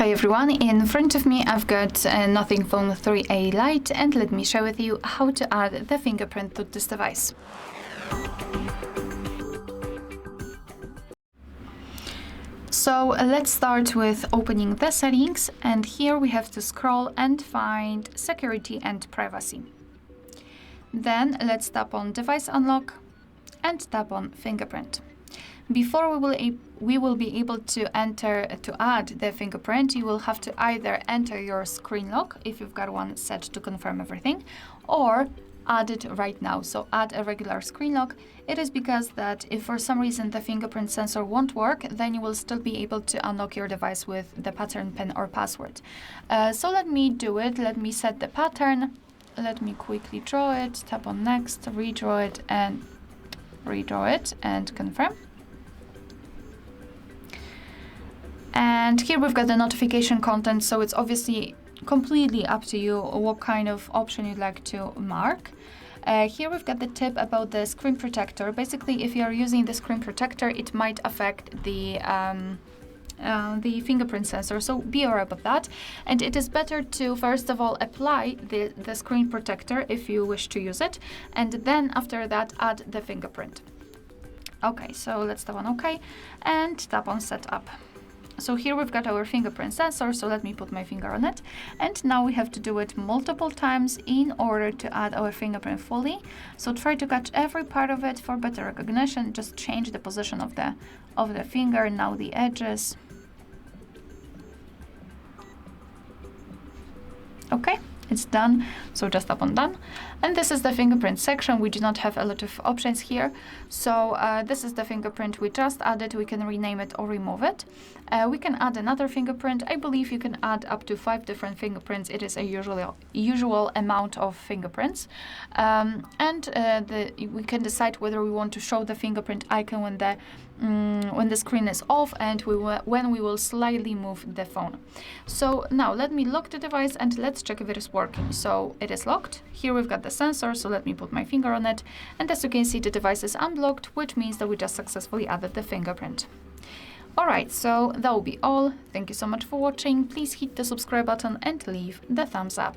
Hi everyone, in front of me I've got NothingPhone 3A Lite, and let me share with you how to add the fingerprint to this device. So let's start with opening the settings, and here we have to scroll and find security and privacy. Then let's tap on device unlock and tap on fingerprint. Before we will be able to add the fingerprint, you will have to either enter your screen lock if you've got one set to confirm everything, or add it right now. So add a regular screen lock. It is because that if for some reason the fingerprint sensor won't work, then you will still be able to unlock your device with the pattern pin or password. So let me do it. Let me set the pattern. Let me quickly draw it, tap on next, redraw it and confirm. And here we've got the notification content, so it's obviously completely up to you what kind of option you'd like to mark. Here we've got the tip about the screen protector. Basically, if you're using the screen protector, it might affect the fingerprint sensor, so be aware about that. And it is better to first of all apply the screen protector if you wish to use it, and then after that add the fingerprint. Okay, so let's tap on OK and tap on setup. So here we've got our fingerprint sensor, so let me put my finger on it. And now we have to do it multiple times in order to add our fingerprint fully. So try to catch every part of it for better recognition. Just change the position of the finger, now the edges. Okay, it's done, so just tap on done. And this is the fingerprint section. We do not have a lot of options here. So this is the fingerprint we just added. We can rename it or remove it. We can add another fingerprint. I believe you can add up to 5 different fingerprints. It is a usual amount of fingerprints. We can decide whether we want to show the fingerprint icon when the screen is off and when we will slightly move the phone. So now let me lock the device and let's check if it is working. So it is locked. Here we've got the sensor, so let me put my finger on it. And as you can see, the device is unblocked, which means that we just successfully added the fingerprint. Alright, so that will be all. Thank you so much for watching. Please hit the subscribe button and leave the thumbs up.